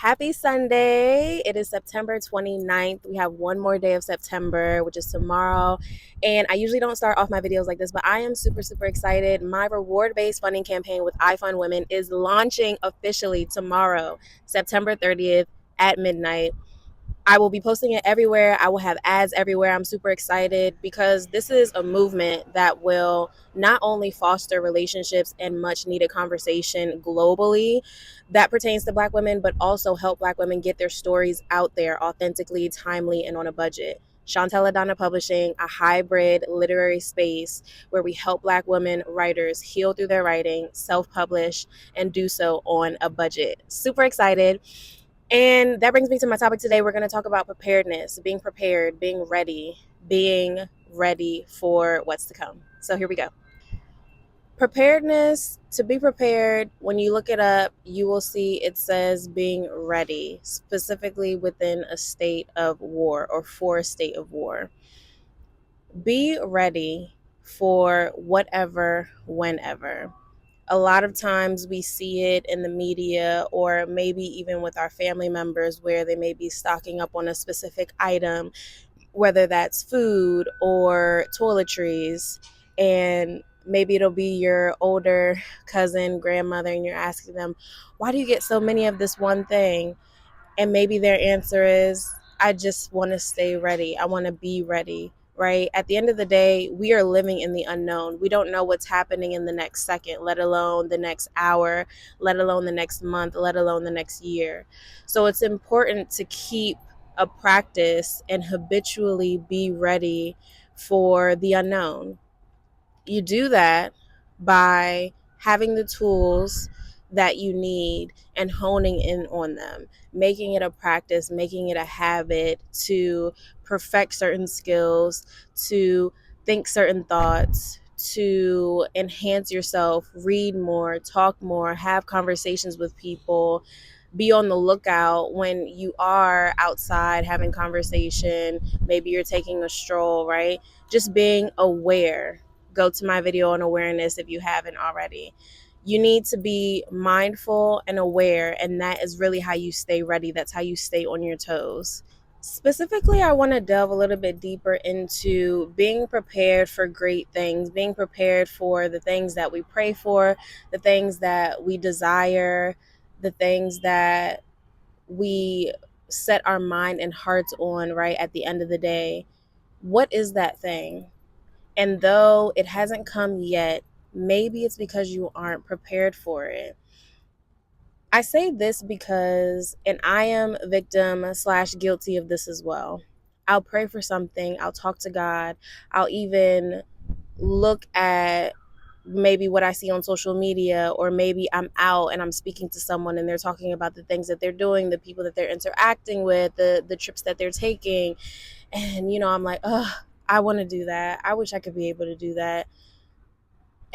Happy Sunday. It is September 29th. We have one more day of September, which is tomorrow. And I usually don't start off my videos like this, but I am super, super excited. My reward-based funding campaign with iFund Women is launching officially tomorrow, September 30th at midnight. I will be posting it everywhere. I will have ads everywhere. I'm super excited because this is a movement that will not only foster relationships and much needed conversation globally that pertains to Black women, but also help Black women get their stories out there authentically, timely, and on a budget. Chantel Adana Publishing, a hybrid literary space where we help Black women writers heal through their writing, self-publish, and do so on a budget. Super excited. And that brings me to my topic today. We're going to talk about preparedness, being prepared, being ready for what's to come. So here we go. Preparedness, to be prepared, when you look it up, you will see it says being ready, specifically within a state of war or for a state of war. Be ready for whatever, whenever. A lot of times we see it in the media or maybe even with our family members where they may be stocking up on a specific item, whether that's food or toiletries, and maybe it'll be your older cousin, grandmother, and you're asking them, why do you get so many of this one thing? And maybe their answer is, I just want to stay ready. I want to be ready, right? At the end of the day, we are living in the unknown. We don't know what's happening in the next second, let alone the next hour, let alone the next month, let alone the next year. So it's important to keep a practice and habitually be ready for the unknown. You do that by having the tools that you need and honing in on them, making it a practice, making it a habit to perfect certain skills, to think certain thoughts, to enhance yourself, read more, talk more, have conversations with people. Be on the lookout when you are outside having conversation. Maybe you're taking a stroll, right? Just being aware. Go to my video on awareness if you haven't already. You need to be mindful and aware, and that is really how you stay ready. That's how you stay on your toes. Specifically, I want to delve a little bit deeper into being prepared for great things, being prepared for the things that we pray for, the things that we desire, the things that we set our mind and hearts on, right? At the end of the day, what is that thing? And though it hasn't come yet, maybe it's because you aren't prepared for it. I say this because, and I am victim slash guilty of this as well. I'll pray for something, I'll talk to God, I'll even look at maybe what I see on social media, or maybe I'm out and I'm speaking to someone and they're talking about the things that they're doing, the people that they're interacting with, the trips that they're taking. And, I'm like, oh, I want to do that. I wish I could be able to do that.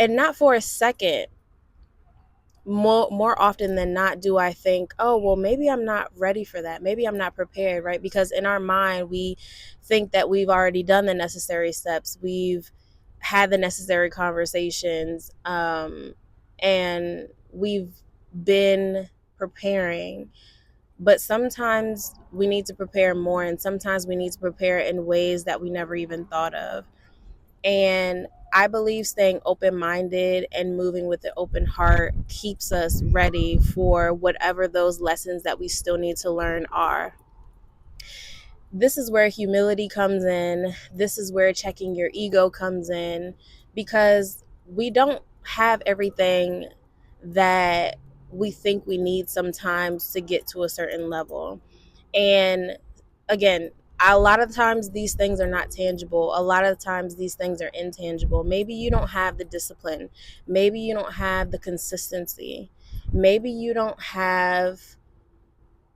And not for a second, more often than not, do I think, oh, well, maybe I'm not ready for that. Maybe I'm not prepared, right? Because in our mind, we think that we've already done the necessary steps. We've had the necessary conversations, and we've been preparing. But sometimes we need to prepare more, and sometimes we need to prepare in ways that we never even thought of. And I believe staying open-minded and moving with an open heart keeps us ready for whatever those lessons that we still need to learn are. This is where humility comes in. This is where checking your ego comes in, because we don't have everything that we think we need sometimes to get to a certain level. And again, a lot of times these things are not tangible. A lot of times these things are intangible. Maybe you don't have the discipline. Maybe you don't have the consistency. Maybe you don't have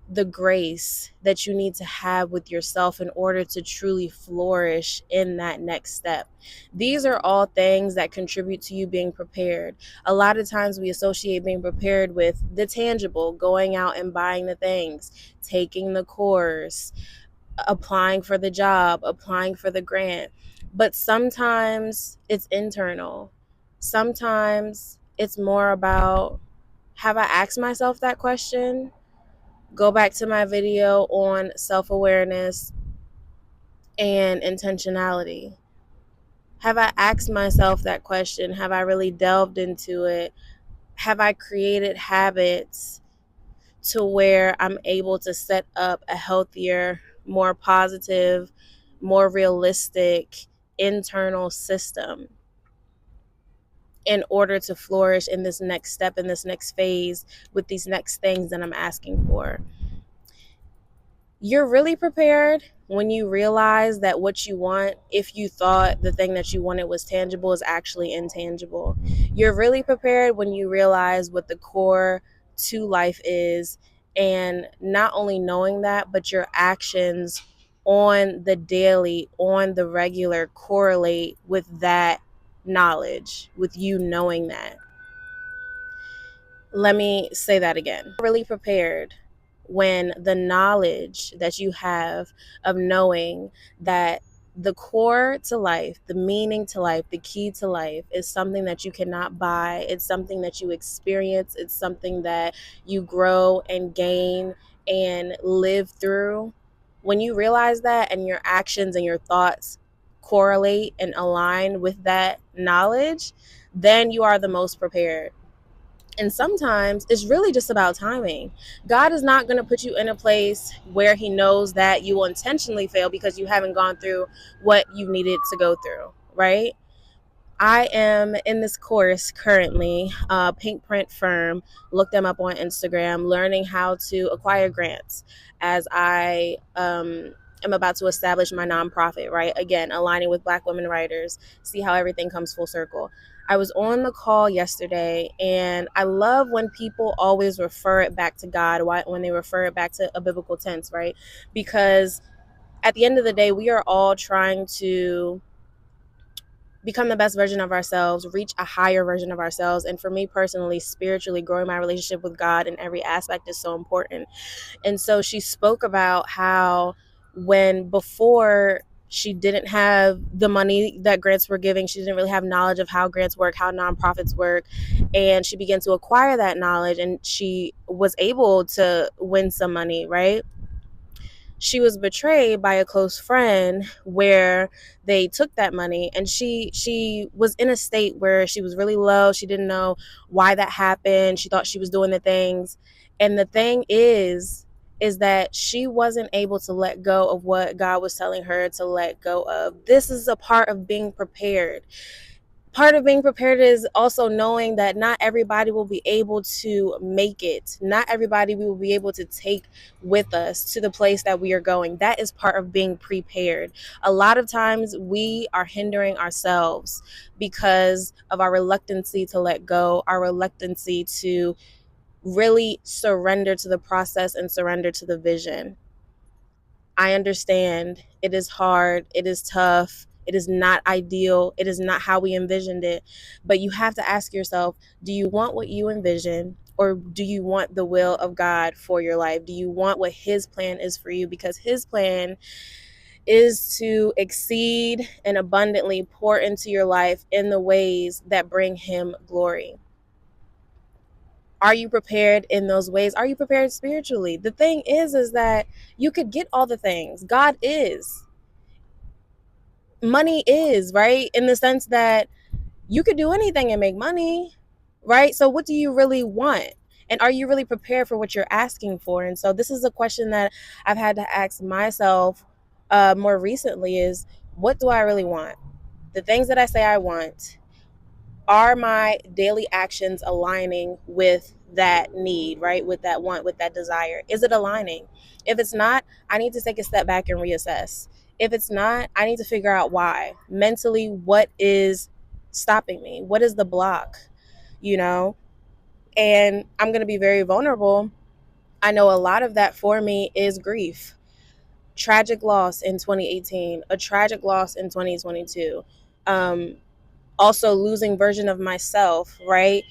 the grace that you need to have with yourself in order to truly flourish in that next step. These are all things that contribute to you being prepared. A lot of times we associate being prepared with the tangible, going out and buying the things, taking the course, applying for the job, applying for the grant. But sometimes it's internal. Sometimes it's more about, have I asked myself that question? Go back to my video on self-awareness and intentionality. Have I asked myself that question? Have I really delved into it? Have I created habits to where I'm able to set up a healthier, more positive, more realistic internal system in order to flourish in this next step, in this next phase, with these next things that I'm asking for? You're really prepared when you realize that what you want, if you thought the thing that you wanted was tangible, is actually intangible. You're really prepared when you realize what the core to life is, and not only knowing that, but your actions on the daily, on the regular, correlate with that knowledge, with you knowing that. Let me say that again. Really prepared when the knowledge that you have of knowing that the core to life, the meaning to life, the key to life is something that you cannot buy. It's something that you experience. It's something that you grow and gain and live through. When you realize that and your actions and your thoughts correlate and align with that knowledge, then you are the most prepared. And sometimes it's really just about timing. God is not going to put you in a place where he knows that you will intentionally fail because you haven't gone through what you needed to go through, right? I am in this course currently, Pink Print Firm. Look them up on Instagram, learning how to acquire grants as I am about to establish my nonprofit, right? Again, aligning with Black women writers, see how everything comes full circle. I was on the call yesterday, and I love when people always refer it back to God, when they refer it back to a biblical tense, right? Because at the end of the day, we are all trying to become the best version of ourselves, reach a higher version of ourselves. And for me personally, spiritually, growing my relationship with God in every aspect is so important. And so she spoke about how when before she didn't have the money that grants were giving, she didn't really have knowledge of how grants work, how nonprofits work. And she began to acquire that knowledge, and she was able to win some money, right? She was betrayed by a close friend where they took that money, and she was in a state where she was really low. She didn't know why that happened. She thought she was doing the things. And the thing is that she wasn't able to let go of what God was telling her to let go of. This is a part of being prepared. Part of being prepared is also knowing that not everybody will be able to make it. Not everybody we will be able to take with us to the place that we are going. That is part of being prepared. A lot of times we are hindering ourselves because of our reluctancy to let go, our reluctancy to really surrender to the process and surrender to the vision. I understand it is hard, it is tough, it is not ideal, it is not how we envisioned it. But you have to ask yourself, do you want what you envision? Or do you want the will of God for your life? Do you want what his plan is for you? Because his plan is to exceed and abundantly pour into your life in the ways that bring him glory. Are you prepared in those ways? Are you prepared spiritually? The thing is that you could get all the things. God is. Money is, right? In the sense that you could do anything and make money, right? So what do you really want? And are you really prepared for what you're asking for? And so this is a question that I've had to ask myself more recently is, what do I really want? The things that I say I want, are my daily actions aligning with that need, right? With that want, with that desire? Is it aligning? If it's not, I need to take a step back and reassess. If it's not, I need to figure out why. Mentally, what is stopping me? What is the block? You know? And I'm going to be very vulnerable. I know a lot of that for me is grief. Tragic loss in 2018, a tragic loss in 2022. Um, Also losing version of myself, right?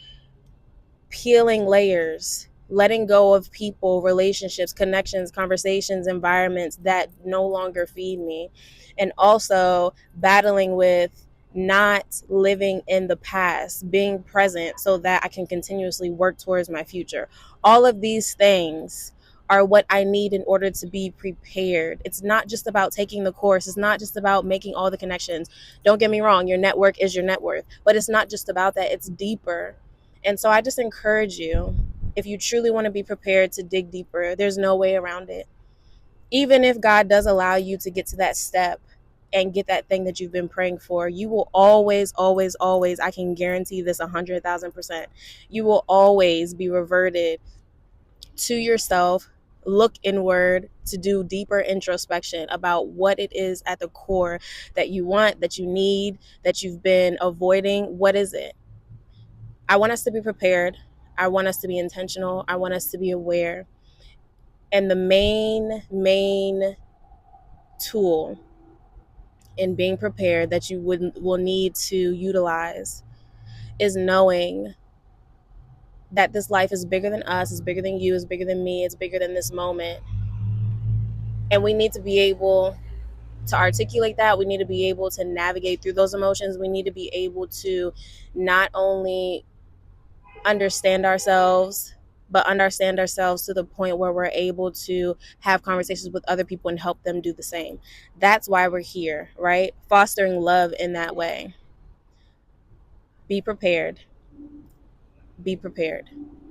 Peeling layers, letting go of people, relationships, connections, conversations, environments that no longer feed me. And also battling with not living in the past, being present so that I can continuously work towards my future. All of these things are what I need in order to be prepared. It's not just about taking the course. It's not just about making all the connections. Don't get me wrong, your network is your net worth, but it's not just about that. It's deeper. And so I just encourage you, if you truly want to be prepared, to dig deeper. There's no way around it. Even if God does allow you to get to that step and get that thing that you've been praying for, you will always, always, always, I can guarantee this 100,000%, you will always be reverted to yourself, look inward to do deeper introspection about what it is at the core that you want, that you need, that you've been avoiding. What is it? I want us to be prepared. I want us to be intentional. I want us to be aware. And the main tool in being prepared that you will need to utilize is knowing that this life is bigger than us, is bigger than you, is bigger than me, it's bigger than this moment. And we need to be able to articulate that. We need to be able to navigate through those emotions. We need to be able to not only understand ourselves, but understand ourselves to the point where we're able to have conversations with other people and help them do the same. That's why we're here, right? Fostering love in that way. Be prepared. Be prepared.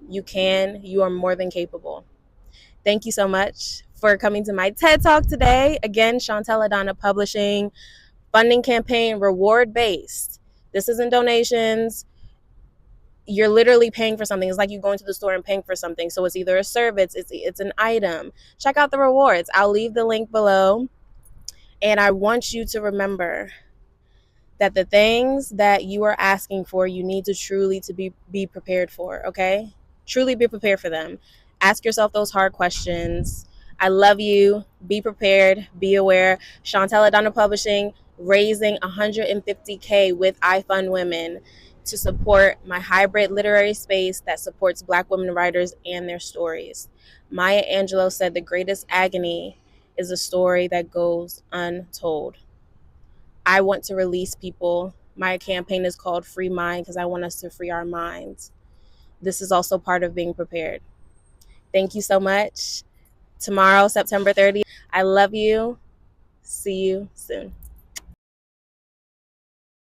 You are more than capable. Thank you so much for coming to my TED Talk today. Again, Chantel Adana Publishing, funding campaign, reward based. This isn't donations. You're literally paying for something. It's like you going to the store and paying for something. So it's either a service, it's an item. Check out the rewards. I'll leave the link below. And I want you to remember that the things that you are asking for, you need to truly to be prepared for, okay? Truly be prepared for them. Ask yourself those hard questions. I love you. Be prepared. Be aware. Chantel Adana Publishing, raising 150K with I Fund Women to support my hybrid literary space that supports Black women writers and their stories. Maya Angelou said the greatest agony is a story that goes untold. I want to release people. My campaign is called Free Mind because I want us to free our minds. This is also part of being prepared. Thank you so much. Tomorrow, September 30th. I love you. See you soon.